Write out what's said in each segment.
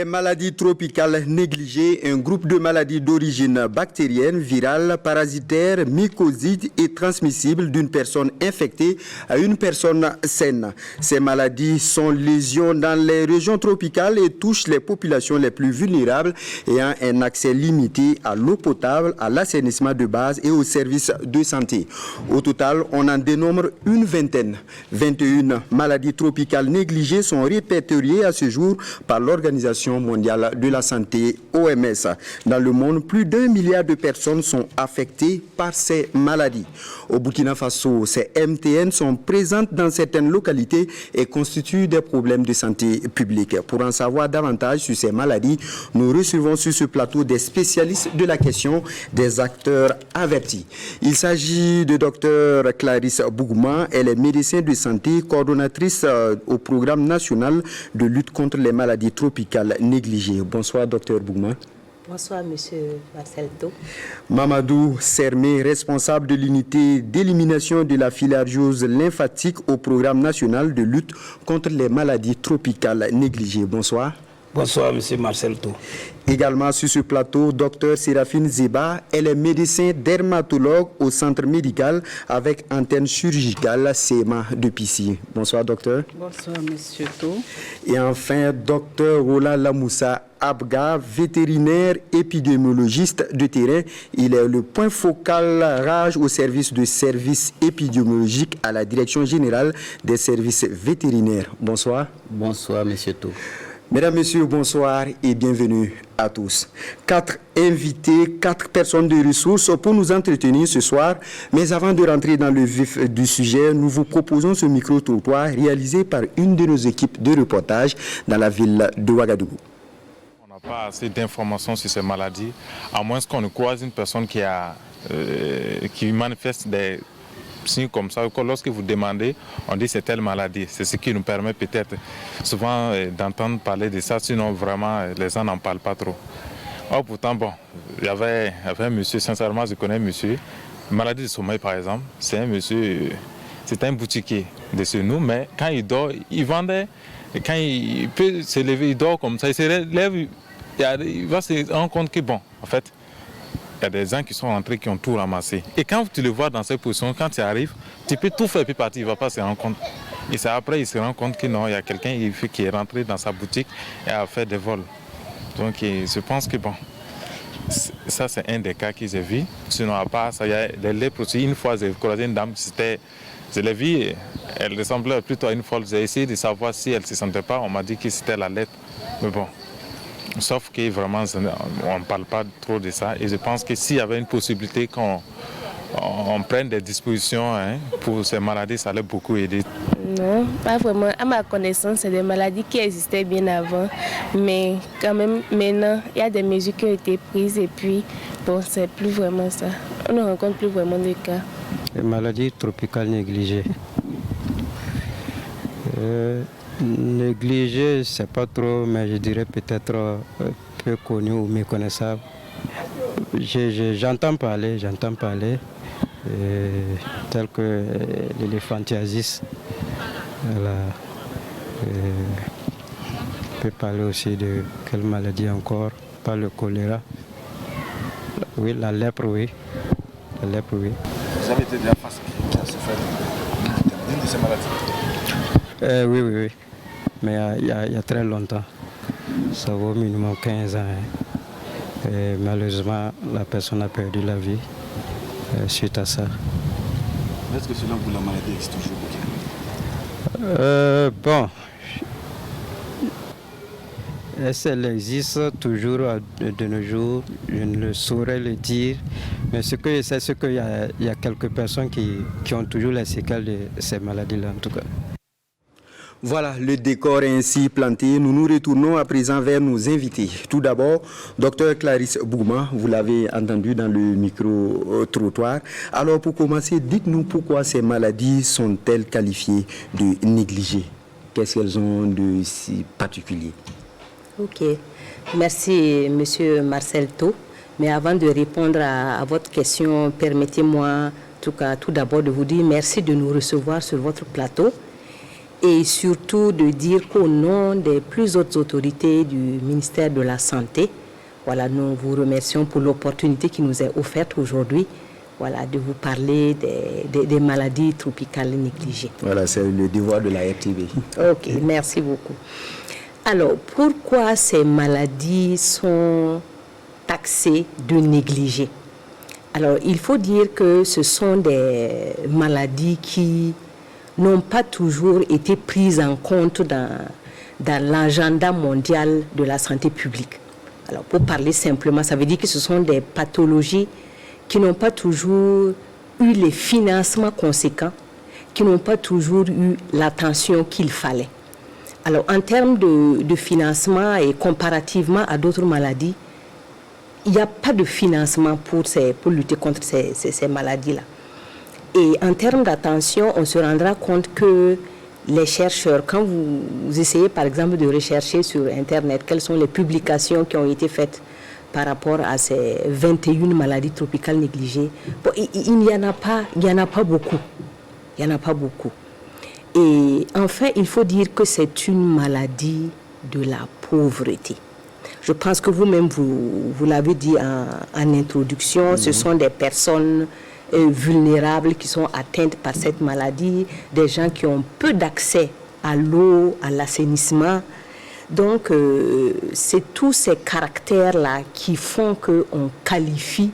Les maladies tropicales négligées, un groupe de maladies d'origine bactérienne, virale, parasitaire, mycosique et transmissible d'une personne infectée à une personne saine. Ces maladies sont lésions dans les régions tropicales et touchent les populations les plus vulnérables ayant un accès limité à l'eau potable, à l'assainissement de base et aux services de santé. Au total, on en dénombre une vingtaine. 21 maladies tropicales négligées sont répertoriées à ce jour par l'Organisation mondiale de la santé, OMS. Dans le monde, plus d'1 milliard de personnes sont affectées par ces maladies. Au Burkina Faso, ces MTN sont présentes dans certaines localités et constituent des problèmes de santé publique. Pour en savoir davantage sur ces maladies, nous recevons sur ce plateau des spécialistes de la question, des acteurs avertis. Il s'agit de Dr Clarisse Bougma, elle est médecin de santé, coordonnatrice au programme national de lutte contre les maladies tropicales négligées. Bonsoir, Dr Bougma. Bonsoir, monsieur Marcel To. Mamadou Sermé, responsable de l'unité d'élimination de la filariose lymphatique au programme national de lutte contre les maladies tropicales négligées. Bonsoir. Bonsoir, monsieur Marcel To. Également sur ce plateau, Dr Séraphine Zeba, elle est médecin dermatologue au centre médical avec antenne chirurgicale CMA de Pissy. Bonsoir, docteur. Bonsoir, monsieur To. Et enfin, Dr Roland Lamoussa Abga, vétérinaire épidémiologiste de terrain. Il est le point focal rage au service de services épidémiologiques à la Direction générale des services vétérinaires. Bonsoir. Bonsoir, monsieur To. Mesdames, Messieurs, bonsoir et bienvenue à tous. 4 invités, 4 personnes de ressources pour nous entretenir ce soir. Mais avant de rentrer dans le vif du sujet, nous vous proposons ce micro-trottoir réalisé par une de nos équipes de reportage dans la ville de Ouagadougou. On n'a pas assez d'informations sur ces maladies, à moins qu'on ne croise une personne qui manifeste des signes comme ça. Lorsque vous demandez, on dit c'est telle maladie. C'est ce qui nous permet peut-être souvent d'entendre parler de ça, sinon vraiment les gens n'en parlent pas trop. Or pourtant, bon, il y avait un monsieur, sincèrement je connais un monsieur, maladie du sommeil par exemple, c'est un monsieur, c'est un boutiquier de chez nous, mais quand il dort, il vendait, et quand il peut se lever, il dort comme ça, il se lève, il va se rendre compte que bon, en fait, il y a des gens qui sont rentrés, qui ont tout ramassé. Et quand tu le vois dans cette position, quand tu arrives, tu peux tout faire et puis partir, il ne va pas se rendre compte. Et c'est après, il se rend compte que non, il y a quelqu'un qui est rentré dans sa boutique et a fait des vols. Donc je pense que bon, ça c'est un des cas que j'ai vu. Sinon à part ça, il y a des lèpres aussi. Une fois, j'ai croisé une dame, je l'ai vue, elle ressemblait plutôt à une folle. J'ai essayé de savoir si elle ne se sentait pas, on m'a dit que c'était la lèpre. Mais bon. Sauf que vraiment, on ne parle pas trop de ça. Et je pense que s'il y avait une possibilité qu'on prenne des dispositions pour ces maladies, ça allait beaucoup aider. Non, pas vraiment. À ma connaissance, c'est des maladies qui existaient bien avant. Mais quand même, maintenant, il y a des mesures qui ont été prises. Et puis, bon, c'est plus vraiment ça. On ne rencontre plus vraiment de cas. Les maladies tropicales négligées. Négligé, je ne sais pas trop, mais je dirais peut-être peu connu ou méconnaissable. J'entends parler, tel que l'éléphantiasis. Voilà. On peut parler aussi de quelle maladie encore, pas le choléra. Oui, la lèpre, oui. La lèpre, oui. Vous avez été déjà face à ce fait d'une de ces maladies? Oui. Mais il y a très longtemps, ça vaut minimum 15 ans. Et malheureusement, la personne a perdu la vie suite à ça. Est-ce que selon vous, la maladie existe toujours? Bon, est-ce qu'elle existe toujours de nos jours? Je ne le saurais le dire. Mais ce que je sais, c'est qu'il y a quelques personnes qui ont toujours les séquelles de ces maladies-là, en tout cas. Voilà, le décor est ainsi planté. Nous nous retournons à présent vers nos invités. Tout d'abord, Dr Clarisse Bougma, vous l'avez entendu dans le micro-trottoir. Alors, pour commencer, dites-nous pourquoi ces maladies sont-elles qualifiées de négligées? Qu'est-ce qu'elles ont de si particulier? Ok, merci monsieur Marcel To. Mais avant de répondre à votre question, permettez-moi tout d'abord de vous dire merci de nous recevoir sur votre plateau. et surtout de dire qu'au nom des plus hautes autorités du ministère de la Santé, voilà, nous vous remercions pour l'opportunité qui nous est offerte aujourd'hui, voilà, de vous parler des maladies tropicales négligées. Voilà, c'est le devoir de la RTV. Ok, merci beaucoup. Alors, pourquoi ces maladies sont taxées de négligées? Alors, il faut dire que ce sont des maladies qui n'ont pas toujours été prises en compte dans l'agenda mondial de la santé publique. Alors, pour parler simplement, ça veut dire que ce sont des pathologies qui n'ont pas toujours eu les financements conséquents, qui n'ont pas toujours eu l'attention qu'il fallait. Alors, en termes de financement et comparativement à d'autres maladies, il n'y a pas de financement pour lutter contre ces maladies-là. Et en termes d'attention, on se rendra compte que les chercheurs, quand vous essayez par exemple de rechercher sur Internet quelles sont les publications qui ont été faites par rapport à ces 21 maladies tropicales négligées, bon, il n'y en a pas beaucoup. Il n'y en a pas beaucoup. Et enfin, il faut dire que c'est une maladie de la pauvreté. Je pense que vous-même, vous l'avez dit en introduction, ce sont des personnes vulnérables qui sont atteintes par cette maladie, des gens qui ont peu d'accès à l'eau, à l'assainissement. Donc, c'est tous ces caractères-là qui font qu'on qualifie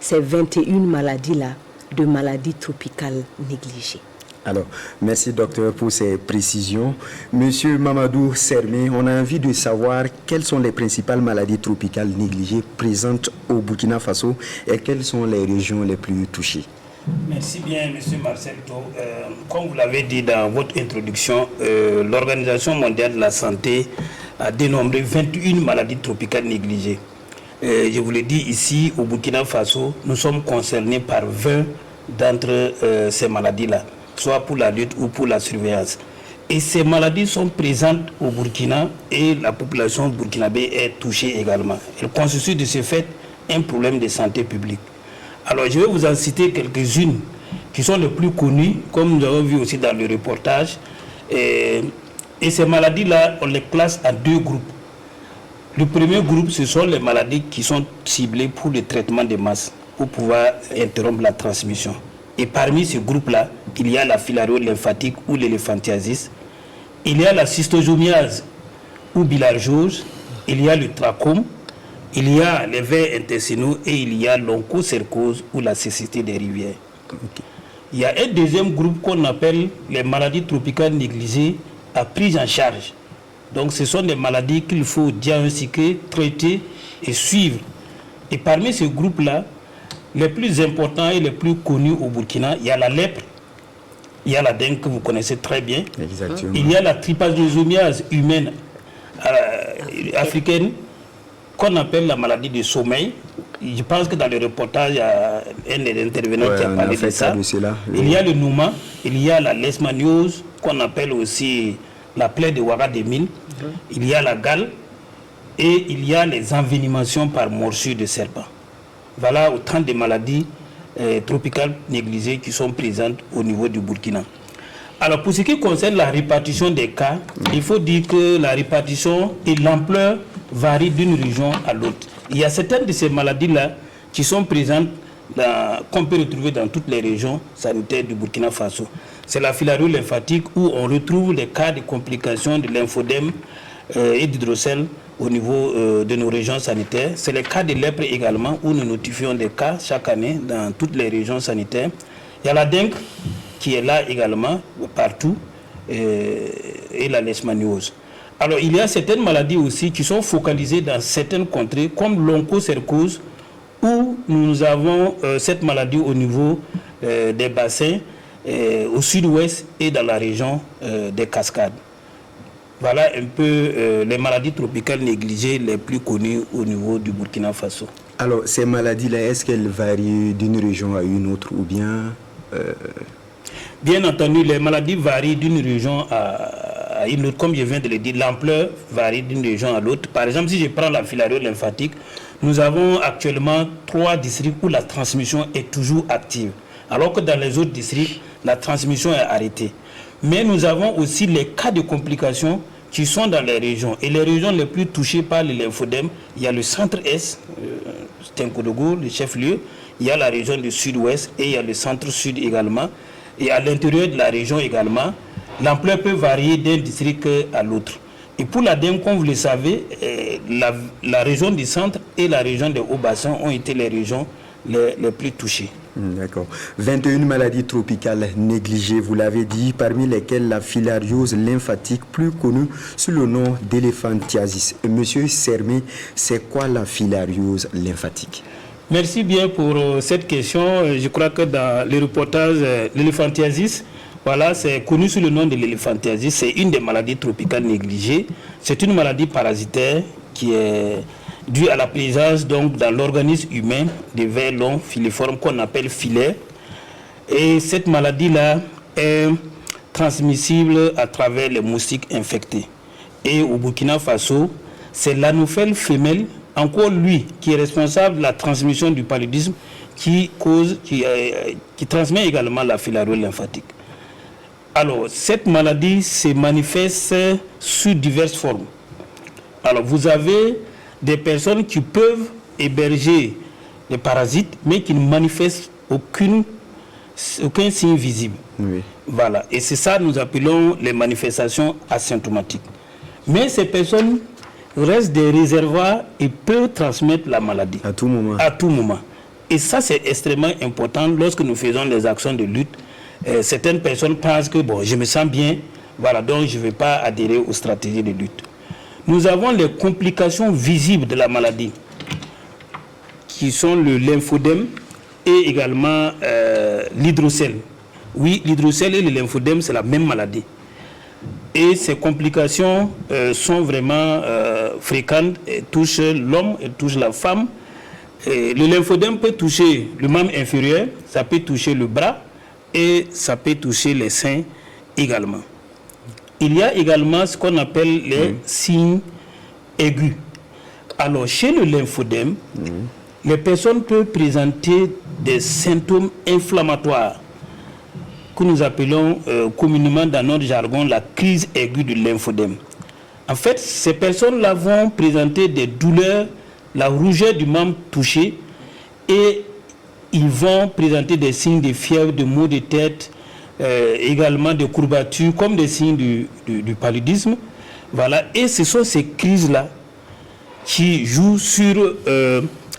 ces 21 maladies-là de maladies tropicales négligées. Alors, merci docteur pour ces précisions. Monsieur Mamadou Sermé, on a envie de savoir quelles sont les principales maladies tropicales négligées présentes au Burkina Faso et quelles sont les régions les plus touchées. Merci bien, monsieur Marcel Tho. Comme vous l'avez dit dans votre introduction, l'Organisation mondiale de la santé a dénombré 21 maladies tropicales négligées. Je vous l'ai dit ici, au Burkina Faso, nous sommes concernés par 20 d'entre ces maladies-là, soit pour la lutte ou pour la surveillance. Et ces maladies sont présentes au Burkina et la population burkinabé est touchée également. Elles constituent de ce fait un problème de santé publique. Alors je vais vous en citer quelques-unes qui sont les plus connues, comme nous avons vu aussi dans le reportage. Et ces maladies-là, on les classe en deux groupes. Le premier groupe, ce sont les maladies qui sont ciblées pour le traitement de masse, pour pouvoir interrompre la transmission. Et parmi ce groupe-là, il y a la filario-lymphatique ou l'éléphantiasis, il y a la cystosomiase ou bilharziose, il y a le trachome, il y a les vers intestinaux et il y a l'onchocercose ou la cécité des rivières. Okay. Il y a un deuxième groupe qu'on appelle les maladies tropicales négligées à prise en charge. Donc ce sont des maladies qu'il faut diagnostiquer, traiter et suivre. Et parmi ce groupe-là, les plus importants et les plus connus au Burkina, il y a la lèpre, il y a la dengue que vous connaissez très bien. Exactement. Il y a la trypanosomiase humaine africaine qu'on appelle la maladie du sommeil. Je pense que dans le reportage, il y a un des intervenants qui a parlé de ça. Il y a le nouma, il y a la leishmaniose qu'on appelle aussi la plaie de Ouara des mines. Il y a la gale et il y a les envenimations par morsure de serpent. Voilà autant de maladies tropicales négligées qui sont présentes au niveau du Burkina. Alors pour ce qui concerne la répartition des cas, il faut dire que la répartition et l'ampleur varient d'une région à l'autre. Il y a certaines de ces maladies-là qui sont présentes, qu'on peut retrouver dans toutes les régions sanitaires du Burkina Faso. C'est la filario-lymphatique où on retrouve les cas de complications de lymphodème et d'hydrocèle au niveau de nos régions sanitaires. C'est le cas de lèpre également, où nous notifions des cas chaque année dans toutes les régions sanitaires. Il y a la dengue qui est là également, partout, et la leishmaniose. Alors, il y a certaines maladies aussi qui sont focalisées dans certaines contrées, comme l'onchocercose, où nous avons cette maladie au niveau des bassins, au sud-ouest et dans la région des Cascades. Voilà un peu les maladies tropicales négligées les plus connues au niveau du Burkina Faso. Alors, ces maladies-là, est-ce qu'elles varient d'une région à une autre ou bien... Bien entendu, les maladies varient d'une région à une autre. Comme je viens de le dire, l'ampleur varie d'une région à l'autre. Par exemple, si je prends la filario-lymphatique, nous avons actuellement 3 districts où la transmission est toujours active. Alors que dans les autres districts, la transmission est arrêtée. Mais nous avons aussi les cas de complications qui sont dans les régions. Et les régions les plus touchées par le lymphodème, il y a le centre-est, Tenkodougou, le chef-lieu, il y a la région du sud-ouest et il y a le centre-sud également. Et à l'intérieur de la région également, l'ampleur peut varier d'un district à l'autre. Et pour l'ADEME, comme vous le savez, la région du centre et la région des Hauts-Bassins ont été les régions les plus touchées. D'accord. 21 maladies tropicales négligées, vous l'avez dit, parmi lesquelles la filariose lymphatique, plus connue sous le nom d'éléphantiasis. Monsieur Sermé, c'est quoi la filariose lymphatique? Merci bien pour cette question. Je crois que dans le reportage, l'éléphantiasis, voilà, c'est connu sous le nom de l'éléphantiasis. C'est une des maladies tropicales négligées. C'est une maladie parasitaire qui est due à la présence donc dans l'organisme humain des vers longs filiformes qu'on appelle filaires. Et cette maladie-là est transmissible à travers les moustiques infectés. Et au Burkina Faso, c'est l'anophèle femelle, encore lui, qui est responsable de la transmission du paludisme, qui transmet également la filariose lymphatique. Alors, cette maladie se manifeste sous diverses formes. Alors, vous avez des personnes qui peuvent héberger des parasites, mais qui ne manifestent aucun signe visible. Oui. Voilà. Et c'est ça que nous appelons les manifestations asymptomatiques. Mais ces personnes restent des réservoirs et peuvent transmettre la maladie. À tout moment. À tout moment. Et ça, c'est extrêmement important lorsque nous faisons des actions de lutte. Certaines personnes pensent que, bon, je me sens bien, voilà, donc je ne vais pas adhérer aux stratégies de lutte. Nous avons les complications visibles de la maladie, qui sont le lymphodème et également l'hydrocèle. Oui, l'hydrocèle et le lymphodème, c'est la même maladie. Et ces complications sont vraiment fréquentes, et touchent l'homme et touchent la femme. Et le lymphodème peut toucher le membre inférieur, ça peut toucher le bras et ça peut toucher les seins également. Il y a également ce qu'on appelle les signes aigus. Alors, chez le lymphodème, les personnes peuvent présenter des symptômes inflammatoires que nous appelons communément dans notre jargon la crise aiguë du lymphodème. En fait, ces personnes-là vont présenter des douleurs, la rougeur du membre touché, et ils vont présenter des signes de fièvre, de maux de tête, également de courbatures, comme des signes du paludisme. Voilà. Et ce sont ces crises-là qui jouent sur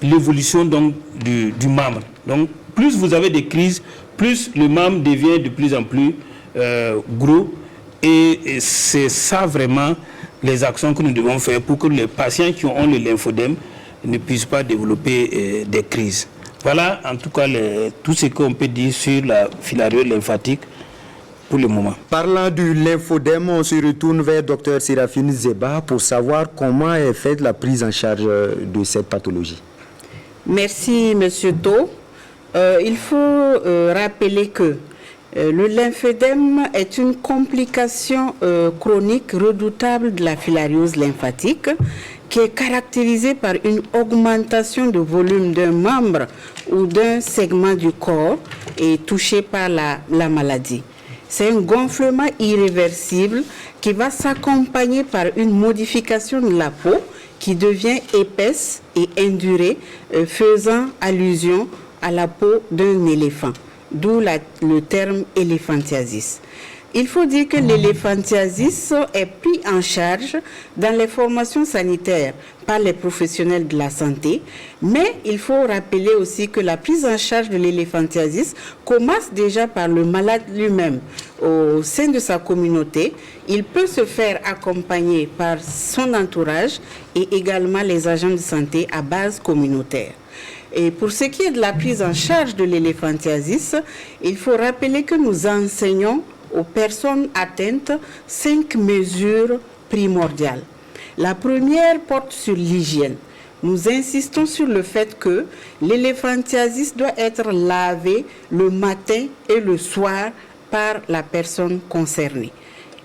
l'évolution donc, du membre. Donc, plus vous avez des crises, plus le membre devient de plus en plus gros. Et c'est ça vraiment les actions que nous devons faire pour que les patients qui ont le lymphodème ne puissent pas développer des crises. Voilà en tout cas tout ce qu'on peut dire sur la filariose lymphatique pour le moment. Parlant du lymphodème, on se retourne vers Dr Séraphine Zeba pour savoir comment est faite la prise en charge de cette pathologie. Merci Monsieur To. Il faut rappeler que le lymphodème est une complication chronique redoutable de la filariose lymphatique qui est caractérisée par une augmentation de volume d'un membre ou d'un segment du corps et touché par la maladie. C'est un gonflement irréversible qui va s'accompagner par une modification de la peau qui devient épaisse et indurée, faisant allusion à la peau d'un éléphant, d'où le terme éléphantiasis. Il faut dire que l'éléphantiasis est pris en charge dans les formations sanitaires par les professionnels de la santé, mais il faut rappeler aussi que la prise en charge de l'éléphantiasis commence déjà par le malade lui-même. Au sein de sa communauté, il peut se faire accompagner par son entourage et également les agents de santé à base communautaire. Et pour ce qui est de la prise en charge de l'éléphantiasis, il faut rappeler que nous enseignons aux personnes atteintes 5 mesures primordiales. La première porte sur l'hygiène. Nous insistons sur le fait que l'éléphantiasis doit être lavé le matin et le soir par la personne concernée.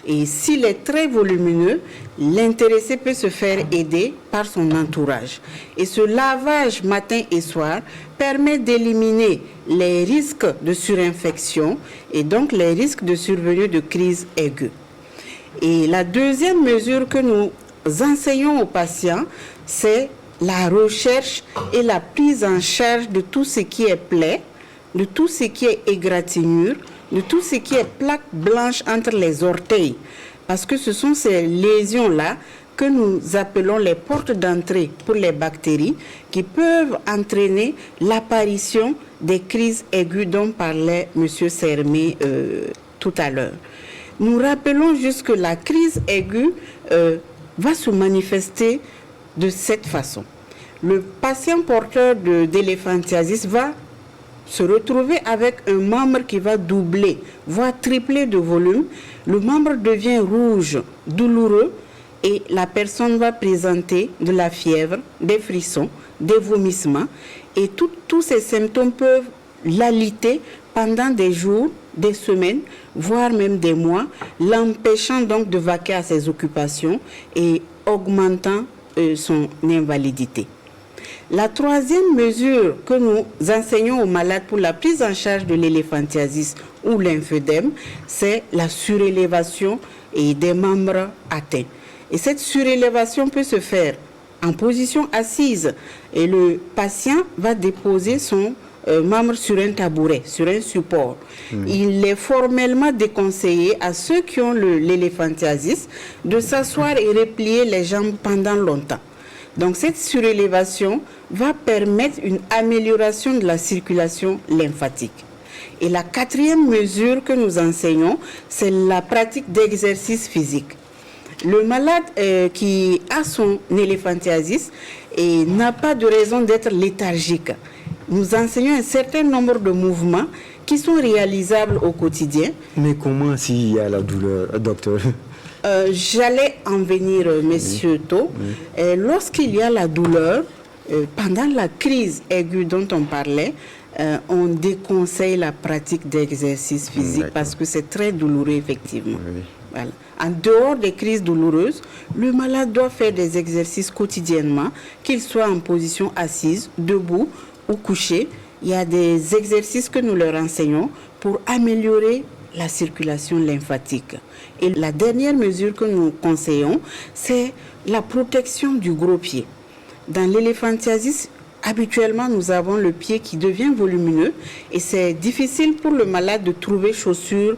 Et s'il est très volumineux, l'intéressé peut se faire aider par son entourage. Et ce lavage matin et soir permet d'éliminer les risques de surinfection et donc les risques de survenue de crise aiguë. Et la deuxième mesure que nous enseignons aux patients, c'est la recherche et la prise en charge de tout ce qui est plaie, de tout ce qui est égratignure, de tout ce qui est plaque blanche entre les orteils. Parce que ce sont ces lésions-là que nous appelons les portes d'entrée pour les bactéries qui peuvent entraîner l'apparition des crises aiguës dont parlait M. Sermé tout à l'heure. Nous rappelons juste que la crise aiguë va se manifester de cette façon. Le patient porteur d'éléphantiasis va se retrouver avec un membre qui va doubler, voire tripler de volume. Le membre devient rouge, douloureux, et la personne va présenter de la fièvre, des frissons, des vomissements. Et tous ces symptômes peuvent l'aliter pendant des jours, des semaines, voire même des mois, l'empêchant donc de vaquer à ses occupations et augmentant son invalidité. La troisième mesure que nous enseignons aux malades pour la prise en charge de l'éléphantiasis ou lymphœdème, c'est la surélévation des membres atteints. Et cette surélévation peut se faire en position assise et le patient va déposer son membre sur un tabouret, sur un support. Il est formellement déconseillé à ceux qui ont l'éléphantiasis de s'asseoir et replier les jambes pendant longtemps. Donc cette surélévation va permettre une amélioration de la circulation lymphatique. Et la quatrième mesure que nous enseignons, c'est la pratique d'exercice physique. Le malade qui a son éléphantiasis n'a pas de raison d'être léthargique. Nous enseignons un certain nombre de mouvements qui sont réalisables au quotidien. Mais comment s'il y a la douleur, docteur? J'allais en venir, monsieur To. Lorsqu'il y a la douleur, pendant la crise aiguë dont on parlait, on déconseille la pratique d'exercice physique parce que c'est très douloureux, effectivement. Voilà. En dehors des crises douloureuses, le malade doit faire des exercices quotidiennement, qu'il soit en position assise, debout ou couché. Il y a des exercices que nous leur enseignons pour améliorer la circulation lymphatique. Et la dernière mesure que nous conseillons, c'est la protection du gros pied. Dans l'éléphantiasis, habituellement, nous avons le pied qui devient volumineux et c'est difficile pour le malade de trouver chaussures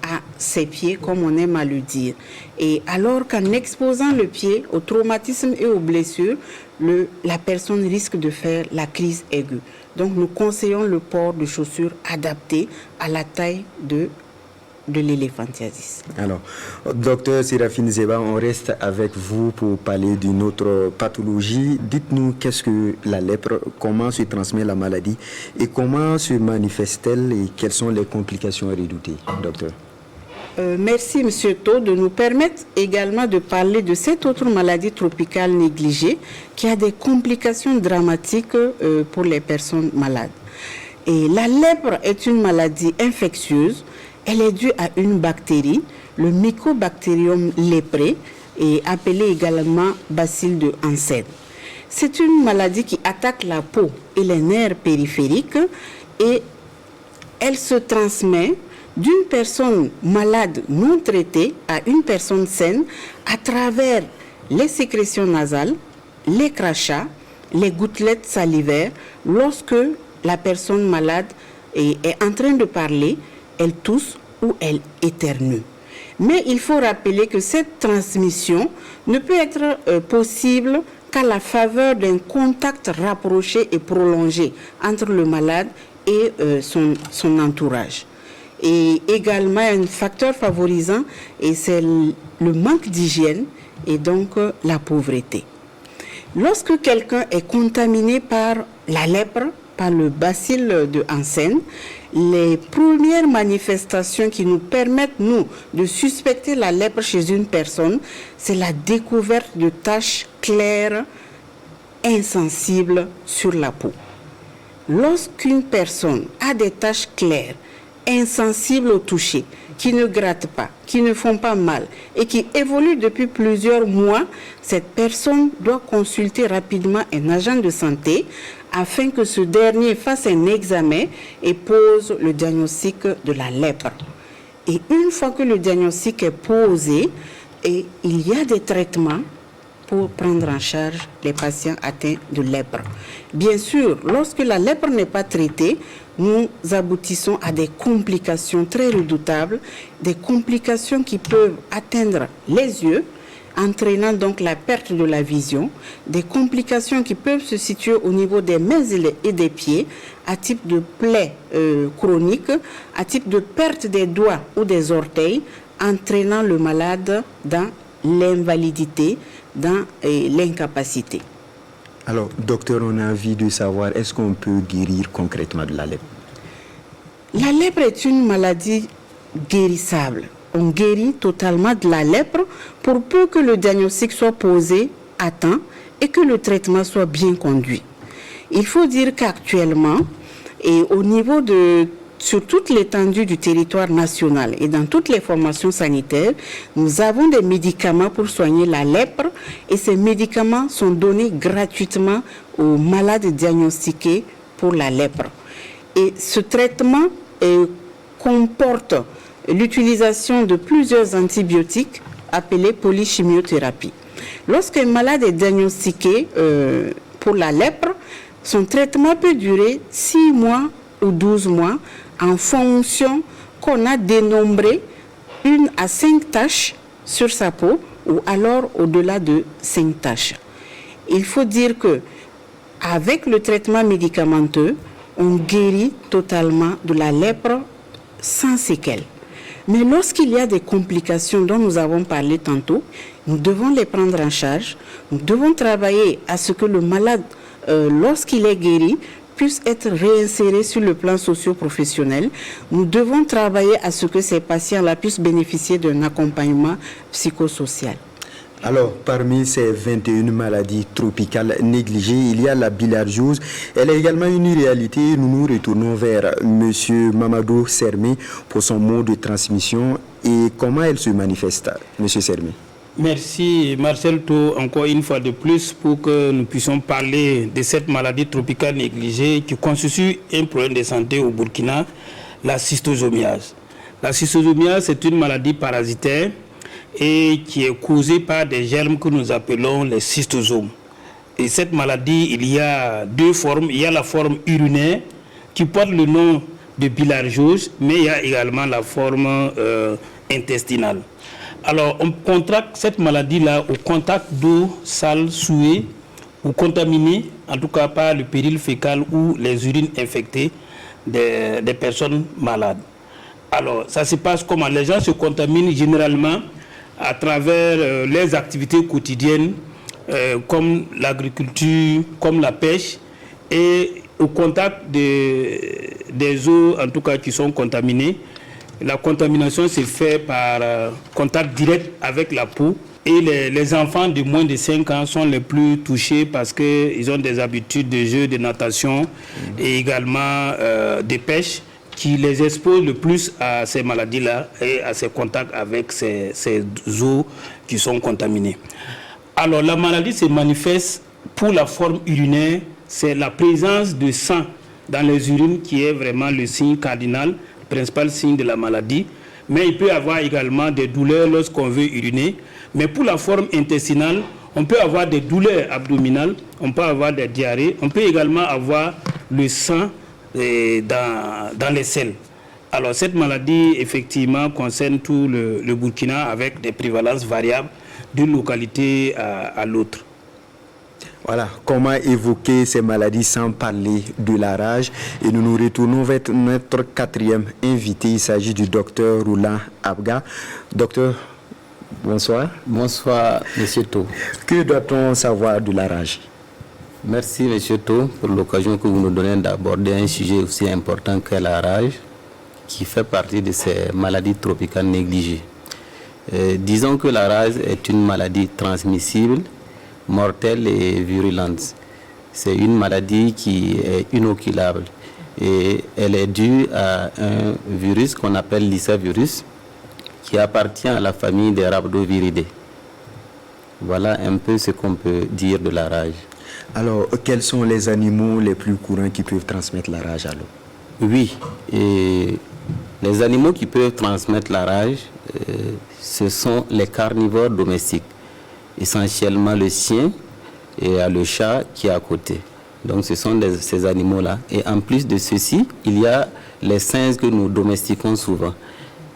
à ses pieds, comme on aime à le dire. Et alors qu'en exposant le pied au traumatisme et aux blessures, la personne risque de faire la crise aiguë. Donc nous conseillons le port de chaussures adaptées à la taille de l'éléphantiasis. Alors, docteur Séraphine Zeba, on reste avec vous pour parler d'une autre pathologie. Dites-nous qu'est-ce que la lèpre, comment se transmet la maladie et comment se manifeste-t-elle et quelles sont les complications à redouter, docteur? Merci, M. To, de nous permettre également de parler de cette autre maladie tropicale négligée qui a des complications dramatiques pour les personnes malades. Et la lèpre est une maladie infectieuse. Elle est due à une bactérie, le Mycobacterium leprae, et appelée également bacille de Hansen. C'est une maladie qui attaque la peau et les nerfs périphériques et elle se transmet d'une personne malade non traitée à une personne saine à travers les sécrétions nasales, les crachats, les gouttelettes salivaires. Lorsque la personne malade est en train de parler, elle tousse ou elle éternue. Mais il faut rappeler que cette transmission ne peut être possible qu'à la faveur d'un contact rapproché et prolongé entre le malade et son entourage. Et également un facteur favorisant, et c'est le manque d'hygiène et donc la pauvreté. Lorsque quelqu'un est contaminé par la lèpre, par le bacille de Hansen, les premières manifestations qui nous permettent, nous, de suspecter la lèpre chez une personne, c'est la découverte de taches claires, insensibles sur la peau. Lorsqu'une personne a des taches claires, insensibles au toucher, qui ne grattent pas, qui ne font pas mal et qui évoluent depuis plusieurs mois, cette personne doit consulter rapidement un agent de santé afin que ce dernier fasse un examen et pose le diagnostic de la lèpre. Et une fois que le diagnostic est posé, il y a des traitements pour prendre en charge les patients atteints de lèpre. Bien sûr, lorsque la lèpre n'est pas traitée, nous aboutissons à des complications très redoutables, des complications qui peuvent atteindre les yeux, entraînant donc la perte de la vision, des complications qui peuvent se situer au niveau des mains et des pieds, à type de plaies chroniques, à type de perte des doigts ou des orteils, entraînant le malade dans l'invalidité, dans l'incapacité. Alors, docteur, on a envie de savoir, est-ce qu'on peut guérir concrètement de la lèpre? La lèpre est une maladie guérissable. On guérit totalement de la lèpre pour peu que le diagnostic soit posé à temps et que le traitement soit bien conduit. Il faut dire qu'actuellement, et au niveau sur toute l'étendue du territoire national et dans toutes les formations sanitaires, nous avons des médicaments pour soigner la lèpre et ces médicaments sont donnés gratuitement aux malades diagnostiqués pour la lèpre. Et ce traitement comporte l'utilisation de plusieurs antibiotiques appelés polychimiothérapie. Lorsqu'un malade est diagnostiqué pour la lèpre, son traitement peut durer 6 mois ou 12 mois en fonction qu'on a dénombré 1 à 5 taches sur sa peau ou alors au-delà de 5 taches. Il faut dire que avec le traitement médicamenteux, on guérit totalement de la lèpre sans séquelles. Mais lorsqu'il y a des complications dont nous avons parlé tantôt, nous devons les prendre en charge. Nous devons travailler à ce que le malade, lorsqu'il est guéri, puisse être réinséré sur le plan socio-professionnel. Nous devons travailler à ce que ces patients-là puissent bénéficier d'un accompagnement psychosocial. Alors, parmi ces 21 maladies tropicales négligées, il y a la bilharziose. Elle est également une réalité. Nous nous retournons vers M. Mamadou Sermé pour son mode de transmission et comment elle se manifeste. M. Sermé. Merci Marcel Tau, encore une fois de plus, pour que nous puissions parler de cette maladie tropicale négligée qui constitue un problème de santé au Burkina, la schistosomiase. La schistosomiase, c'est une maladie parasitaire et qui est causée par des germes que nous appelons les schistosomes. Et cette maladie, il y a 2 formes. Il y a la forme urinaire qui porte le nom de bilharziose, mais il y a également la forme intestinale. Alors, on contracte cette maladie-là au contact d'eau sale, souillée ou contaminée, en tout cas par le péril fécal ou les urines infectées des personnes malades. Alors, ça se passe comment? Les gens se contaminent généralement à travers les activités quotidiennes comme l'agriculture, comme la pêche, et au contact des eaux, en tout cas, qui sont contaminées. La contamination se fait par contact direct avec la peau. Et les enfants de moins de 5 ans sont les plus touchés parce qu'ils ont des habitudes de jeu, de natation et également de pêche qui les exposent le plus à ces maladies-là et à ces contacts avec ces eaux qui sont contaminées. Alors la maladie se manifeste pour la forme urinaire, c'est la présence de sang dans les urines qui est vraiment le signe cardinal, le principal signe de la maladie. Mais il peut y avoir également des douleurs lorsqu'on veut uriner. Mais pour la forme intestinale, on peut avoir des douleurs abdominales, on peut avoir des diarrhées, on peut également avoir le sang dans les selles. Alors cette maladie, effectivement, concerne tout le Burkina avec des prévalences variables d'une localité à l'autre. Voilà, comment évoquer ces maladies sans parler de la rage? Et nous nous retournons vers notre 4e invité. Il s'agit du docteur Roland Abga. Docteur, bonsoir. Bonsoir, M. Tau. Que doit-on savoir de la rage? Merci, M. Tau, pour l'occasion que vous nous donnez d'aborder un sujet aussi important que la rage, qui fait partie de ces maladies tropicales négligées. Disons que la rage est une maladie transmissible, mortelle et virulente. C'est une maladie qui est inoculable et elle est due à un virus qu'on appelle l'Issavirus qui appartient à la famille des Rhabdoviridae. Voilà un peu ce qu'on peut dire de la rage. Alors, quels sont les animaux les plus courants qui peuvent transmettre la rage à l'homme? Oui, et les animaux qui peuvent transmettre la rage, ce sont les carnivores domestiques, essentiellement le chien et le chat qui est à côté. Donc ce sont ces animaux-là. Et en plus de ceci, il y a les singes que nous domestiquons souvent.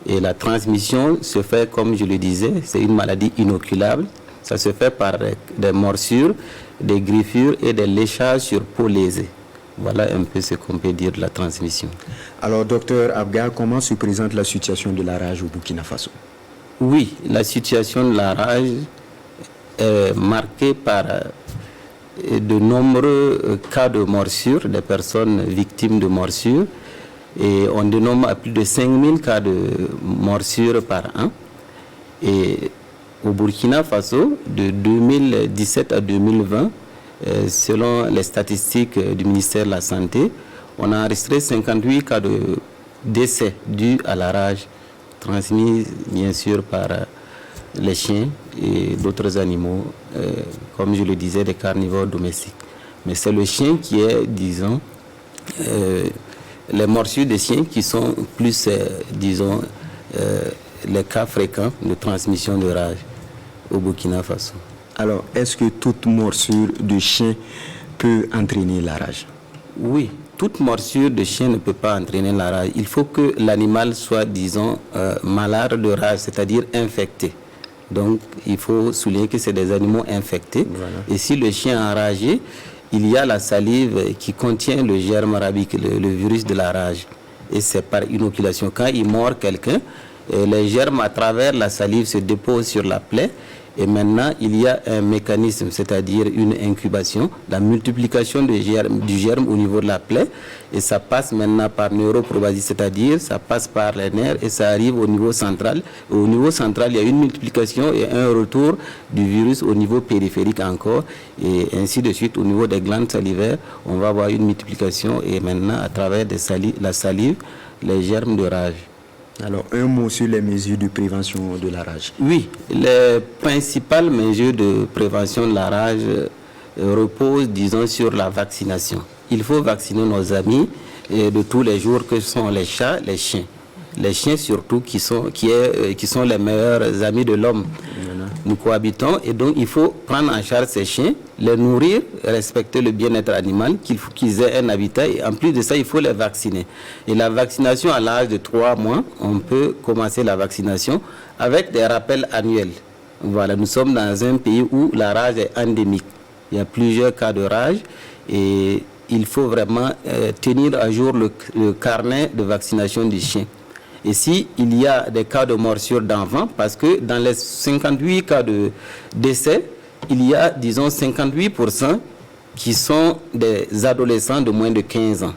Et la transmission se fait, comme je le disais, c'est une maladie inoculable. Ça se fait par des morsures, des griffures et des léchages sur peau lésée. Voilà un peu ce qu'on peut dire de la transmission. Alors, docteur Abga, comment se présente la situation de la rage au Burkina Faso? Oui, la situation de la rage est marquée par de nombreux cas de morsures, des personnes victimes de morsures. Et on dénombre à plus de 5000 cas de morsures par an. Et au Burkina Faso, de 2017 à 2020, selon les statistiques du ministère de la Santé, on a enregistré 58 cas de décès dus à la rage, transmis bien sûr par les chiens et d'autres animaux, comme je le disais, des carnivores domestiques. Mais c'est le chien qui est, disons, les morsures des chiens qui sont plus, disons, les cas fréquents de transmission de rage au Burkina Faso. Alors, est-ce que toute morsure de chien peut entraîner la rage? Oui, toute morsure de chien ne peut pas entraîner la rage. Il faut que l'animal soit, disons, malade de rage, c'est-à-dire infecté. Donc, il faut souligner que c'est des animaux infectés. Voilà. Et si le chien est enragé, il y a la salive qui contient le germe rabique, le virus de la rage. Et c'est par inoculation. Quand il mord quelqu'un, les germes à travers la salive se déposent sur la plaie. Et maintenant, il y a un mécanisme, c'est-à-dire une incubation, la multiplication du germe au niveau de la plaie. Et ça passe maintenant par neuroprobasie, c'est-à-dire ça passe par les nerfs et ça arrive au niveau central. Et au niveau central, il y a une multiplication et un retour du virus au niveau périphérique encore. Et ainsi de suite, au niveau des glandes salivaires, on va avoir une multiplication et maintenant, à travers la salive, les germes de rage. Alors, un mot sur les mesures de prévention de la rage. Oui, les principales mesures de prévention de la rage reposent, disons, sur la vaccination. Il faut vacciner nos amis de tous les jours, que sont les chats, les chiens. Les chiens surtout, qui sont les meilleurs amis de l'homme. Nous cohabitons et donc il faut prendre en charge ces chiens, les nourrir, respecter le bien-être animal, qu'il faut qu'ils aient un habitat et en plus de ça, il faut les vacciner. Et la vaccination à l'âge de 3 mois, on peut commencer la vaccination avec des rappels annuels. Voilà, nous sommes dans un pays où la rage est endémique. Il y a plusieurs cas de rage et il faut vraiment tenir à jour le carnet de vaccination du chien. Et s'il y a des cas de morsure d'enfants, parce que dans les 58 cas de décès, il y a, disons, 58% qui sont des adolescents de moins de 15 ans.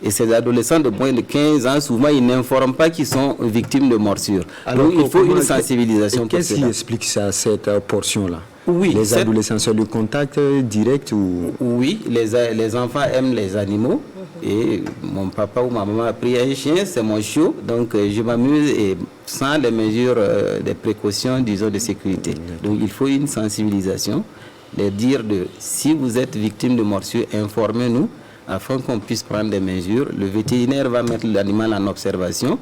Et ces adolescents de moins de 15 ans, souvent, ils n'informent pas qu'ils sont victimes de morsure. Alors, donc, il faut une sensibilisation pour cela. Qu'est-ce qui explique ça, cette portion-là? Oui, les adolescents, c'est le contact direct ou... Oui, les enfants aiment les animaux. Et mon papa ou ma maman a pris un chien, c'est mon chiot. Donc, je m'amuse et sans les mesures, des précautions, disons, de sécurité. Donc, il faut une sensibilisation. Les dire si vous êtes victime de morsure, informez-nous afin qu'on puisse prendre des mesures. Le vétérinaire va mettre l'animal en observation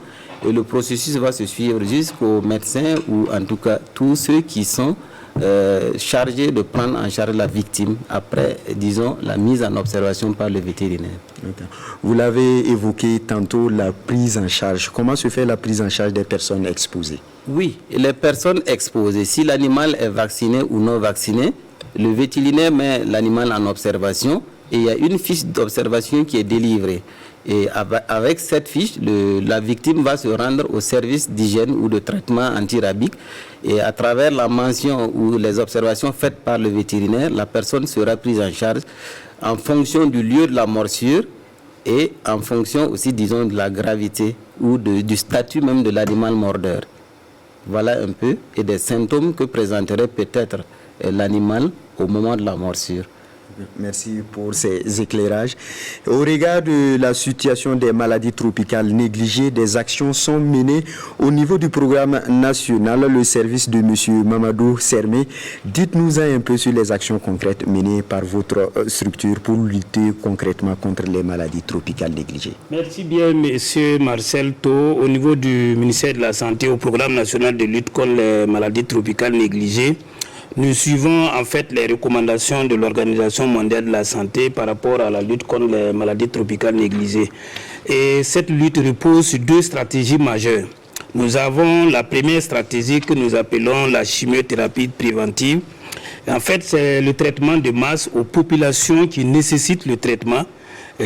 et le processus va se suivre jusqu'au médecin ou en tout cas tous ceux qui sont chargés de prendre en charge la victime après, disons, la mise en observation par le vétérinaire. Okay. Vous l'avez évoqué tantôt, la prise en charge. Comment se fait la prise en charge des personnes exposées? Oui, les personnes exposées, si l'animal est vacciné ou non vacciné, le vétérinaire met l'animal en observation et il y a une fiche d'observation qui est délivrée. Et avec cette fiche, la victime va se rendre au service d'hygiène ou de traitement antirabique. Et à travers la mention ou les observations faites par le vétérinaire, la personne sera prise en charge en fonction du lieu de la morsure et en fonction aussi, disons, de la gravité ou du statut même de l'animal mordeur. Voilà un peu, et des symptômes que présenterait peut-être l'animal au moment de la morsure. Merci pour ces éclairages. Au regard de la situation des maladies tropicales négligées, des actions sont menées au niveau du programme national, le service de M. Mamadou Sermé. Dites-nous un peu sur les actions concrètes menées par votre structure pour lutter concrètement contre les maladies tropicales négligées. Merci bien, M. Marcel Tho. Au niveau du ministère de la Santé, au programme national de lutte contre les maladies tropicales négligées, nous suivons en fait les recommandations de l'Organisation mondiale de la santé par rapport à la lutte contre les maladies tropicales négligées. Et cette lutte repose sur 2 stratégies majeures. Nous avons la première stratégie que nous appelons la chimiothérapie préventive. En fait, c'est le traitement de masse aux populations qui nécessitent le traitement.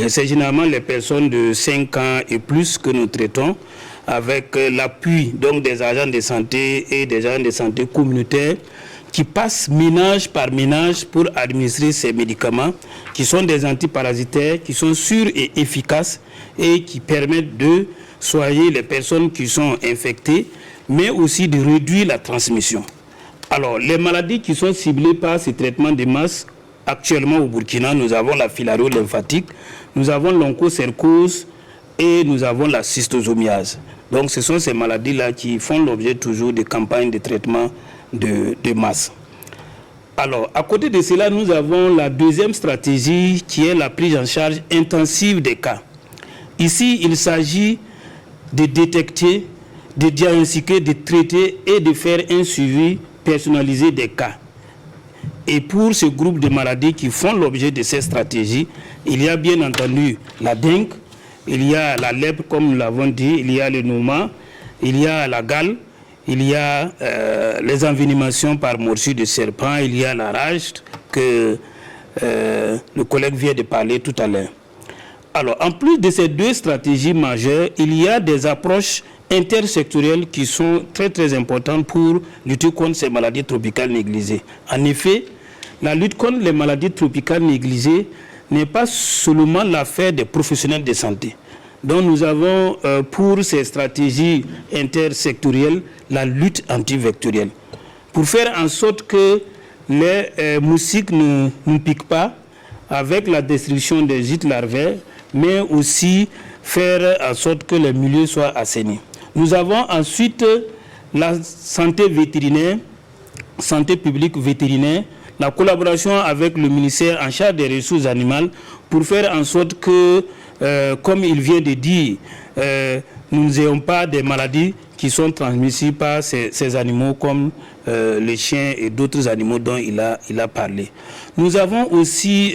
C'est généralement les personnes de 5 ans et plus que nous traitons avec l'appui donc des agents de santé et des agents de santé communautaires qui passent ménage par ménage pour administrer ces médicaments qui sont des antiparasitaires, qui sont sûrs et efficaces et qui permettent de soigner les personnes qui sont infectées, mais aussi de réduire la transmission. Alors, les maladies qui sont ciblées par ces traitements de masse, actuellement au Burkina, nous avons la filario-lymphatique, nous avons l'onchocercose et nous avons la schistosomiase. Donc, ce sont ces maladies-là qui font l'objet toujours de campagnes de traitement de masse. Alors, à côté de cela, nous avons la deuxième stratégie qui est la prise en charge intensive des cas. Ici, il s'agit de détecter, de diagnostiquer, de traiter et de faire un suivi personnalisé des cas. Et pour ce groupe de maladies qui font l'objet de ces stratégies, il y a bien entendu la dengue, il y a la lèpre comme nous l'avons dit, il y a le noma, il y a la gale, il y a les envenimations par morsure de serpent, il y a la rage que le collègue vient de parler tout à l'heure. Alors, en plus de ces 2 stratégies majeures, il y a des approches intersectorielles qui sont très très importantes pour lutter contre ces maladies tropicales négligées. En effet, la lutte contre les maladies tropicales négligées n'est pas seulement l'affaire des professionnels de santé. Donc nous avons pour ces stratégies intersectorielles la lutte antivectorielle. Pour faire en sorte que les moustiques ne piquent pas avec la destruction des gîtes larvaires, mais aussi faire en sorte que les milieux soient assainis. Nous avons ensuite la santé vétérinaire, santé publique vétérinaire, la collaboration avec le ministère en charge des ressources animales pour faire en sorte que, comme il vient de dire, nous n'ayons pas des maladies qui sont transmissibles par ces animaux comme les chiens et d'autres animaux dont il a parlé. Nous avons aussi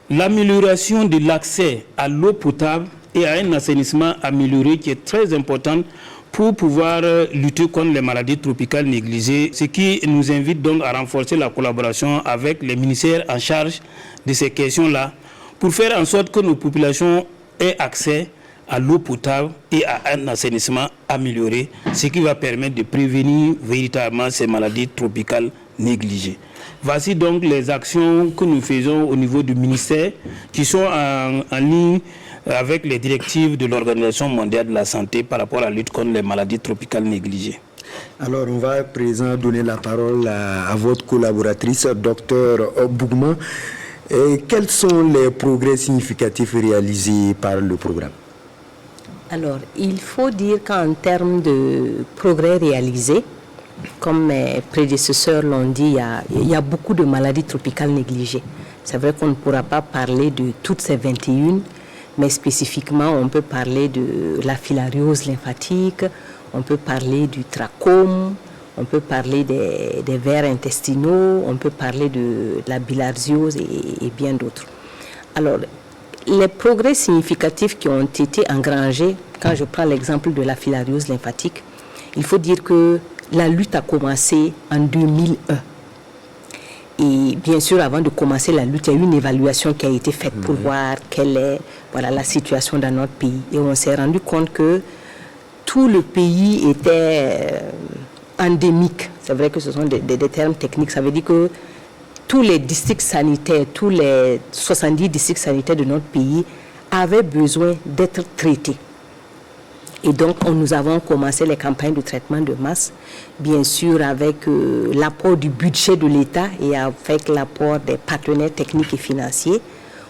l'amélioration de l'accès à l'eau potable et à un assainissement amélioré qui est très important pour pouvoir lutter contre les maladies tropicales négligées, ce qui nous invite donc à renforcer la collaboration avec les ministères en charge de ces questions-là pour faire en sorte que nos populations aient accès à l'eau potable et à un assainissement amélioré, ce qui va permettre de prévenir véritablement ces maladies tropicales négligées. Voici donc les actions que nous faisons au niveau du ministère qui sont en ligne avec les directives de l'Organisation mondiale de la santé par rapport à la lutte contre les maladies tropicales négligées. Alors, on va à présent donner la parole à votre collaboratrice, Dr Bougma. Quels sont les progrès significatifs réalisés par le programme? Alors, il faut dire qu'en termes de progrès réalisés, comme mes prédécesseurs l'ont dit, il y a beaucoup de maladies tropicales négligées. C'est vrai qu'on ne pourra pas parler de toutes ces 21, mais spécifiquement, on peut parler de la filariose lymphatique, on peut parler du trachome, on peut parler des vers intestinaux, on peut parler de la bilharziose et bien d'autres. Alors, les progrès significatifs qui ont été engrangés, quand je prends l'exemple de la filariose lymphatique, il faut dire que la lutte a commencé en 2001. Et bien sûr, avant de commencer la lutte, il y a eu une évaluation qui a été faite pour voir quelle est la situation dans notre pays. Et on s'est rendu compte que tout le pays était endémique. C'est vrai que ce sont des termes techniques. Ça veut dire que tous les districts sanitaires, tous les 70 districts sanitaires de notre pays avaient besoin d'être traités. Et donc, nous avons commencé les campagnes de traitement de masse, bien sûr avec l'apport du budget de l'État et avec l'apport des partenaires techniques et financiers.